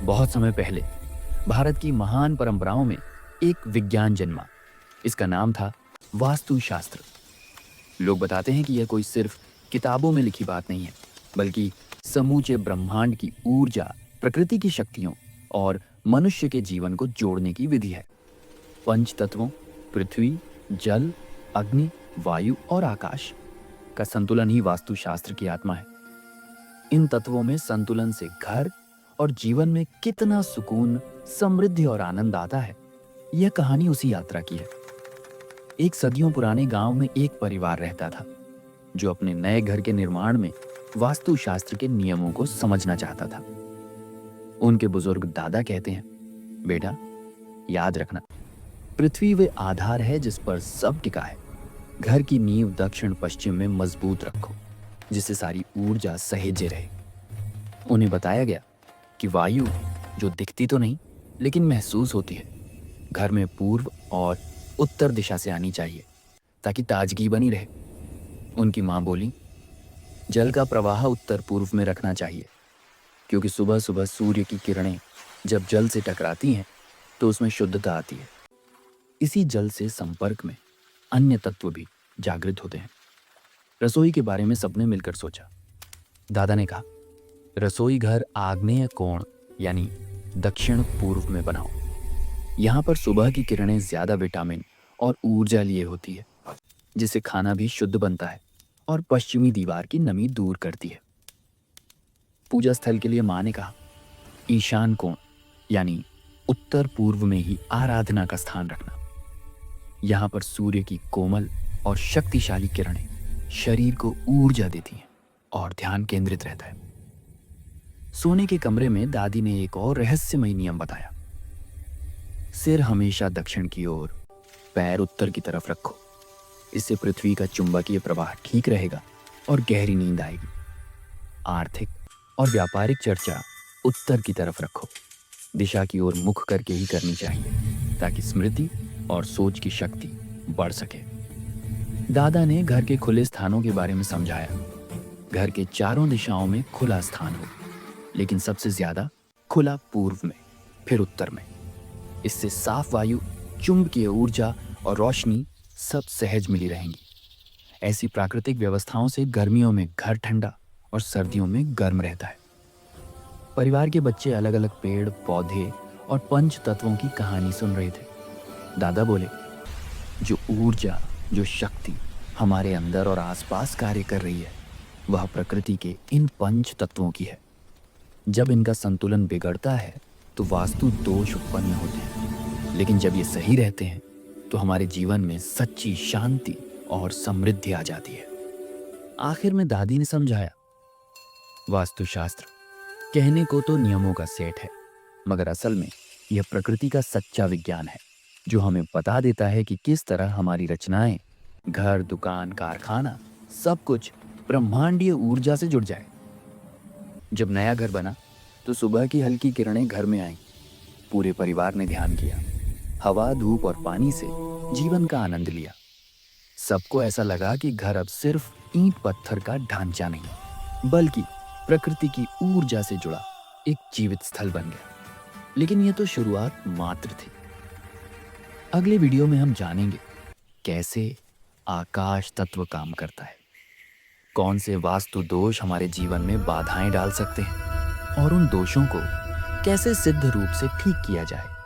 बहुत समय पहले भारत की महान परंपराओं में एक विज्ञान जन्मा। इसका नाम था वास्तुशास्त्र। लोग बताते हैं कि यह कोई सिर्फ किताबों में लिखी बात नहीं है, बल्कि समूचे ब्रह्मांड की ऊर्जा, प्रकृति की शक्तियों और मनुष्य के जीवन को जोड़ने की विधि है। पंच तत्वों पृथ्वी, जल, अग्नि, वायु और आकाश का संतुलन ही वास्तुशास्त्र की आत्मा है। इन तत्वों में संतुलन से घर और जीवन में कितना सुकून, समृद्धि और आनंद आता है, यह कहानी उसी यात्रा की है। एक सदियों पुराने गांव में एक परिवार रहता था जो अपने नए घर के निर्माण में वास्तुशास्त्र के नियमों को समझना चाहता था। उनके बुजुर्ग दादा कहते हैं, बेटा याद रखना, पृथ्वी वे आधार है जिस पर सब टिका है। घर की नींव दक्षिण पश्चिम में मजबूत रखो, जिससे सारी ऊर्जा सहेजे रहे। उन्हें बताया गया कि वायु जो दिखती तो नहीं लेकिन महसूस होती है, घर में पूर्व और उत्तर दिशा से आनी चाहिए ताकि ताजगी बनी रहे। उनकी माँ बोली, जल का प्रवाह उत्तर पूर्व में रखना चाहिए, क्योंकि सुबह सुबह सूर्य की किरणें जब जल से टकराती हैं तो उसमें शुद्धता आती है। इसी जल से संपर्क में अन्य तत्व भी जागृत होते हैं। रसोई के बारे में सबने मिलकर सोचा। दादा ने कहा, रसोई घर आग्नेय कोण यानी दक्षिण पूर्व में बनाओ। यहाँ पर सुबह की किरणें ज्यादा विटामिन और ऊर्जा लिए होती है, जिससे खाना भी शुद्ध बनता है और पश्चिमी दीवार की नमी दूर करती है। पूजा स्थल के लिए माँ ने कहा, ईशान कोण यानी उत्तर पूर्व में ही आराधना का स्थान रखना। यहाँ पर सूर्य की कोमल और शक्तिशाली किरणें शरीर को ऊर्जा देती हैं और ध्यान केंद्रित रहता है। सोने के कमरे में दादी ने एक और रहस्यमय नियम बताया। सिर हमेशा दक्षिण की ओर, पैर उत्तर की तरफ रखो। इससे पृथ्वी का चुंबकीय प्रवाह ठीक रहेगा और गहरी नींद आएगी। आर्थिक और व्यापारिक चर्चा उत्तर की तरफ रखो। दिशा की ओर मुख करके ही करनी चाहिए ताकि स्मृति और सोच की शक्ति बढ़ सके। दादा ने घर के खुले स्थानों के बारे में समझाया। घर के चारों दिशाओं में खुला स्थान हो, लेकिन सबसे ज्यादा खुला पूर्व में, फिर उत्तर में। इससे साफ वायु, चुंबकीय ऊर्जा और रोशनी सब सहज मिली रहेंगी। ऐसी प्राकृतिक व्यवस्थाओं से गर्मियों में घर ठंडा और सर्दियों में गर्म रहता है। परिवार के बच्चे अलग अलग पेड़, पौधे और पंच तत्वों की कहानी सुन रहे थे। दादा बोले, जो ऊर्जा, जो शक्ति हमारे अंदर और आसपास कार्य कर रही है, वह प्रकृति के इन पंच तत्वों की है। जब इनका संतुलन बिगड़ता है तो वास्तु दोष उत्पन्न होते हैं, लेकिन जब ये सही रहते हैं तो हमारे जीवन में सच्ची शांति और समृद्धि आ जाती है। आखिर में दादी ने समझाया, वास्तुशास्त्र कहने को तो नियमों का सेट है, मगर असल में यह प्रकृति का सच्चा विज्ञान है, जो हमें बता देता है कि किस तरह हमारी रचनाएं, घर, दुकान, कारखाना, सब कुछ ब्रह्मांडीय ऊर्जा से जुड़ जाए। जब नया घर बना तो सुबह की हल्की किरणें घर में आईं। पूरे परिवार ने ध्यान किया, हवा, धूप और पानी से जीवन का आनंद लिया। सबको ऐसा लगा कि घर अब सिर्फ ईंट पत्थर का ढांचा नहीं, बल्कि प्रकृति की ऊर्जा से जुड़ा एक जीवित स्थल बन गया। लेकिन यह तो शुरुआत मात्र थी। अगले वीडियो में हम जानेंगे कैसे आकाश तत्व काम करता है, कौन से वास्तु दोष हमारे जीवन में बाधाएं डाल सकते हैं और उन दोषों को कैसे सिद्ध रूप से ठीक किया जाए।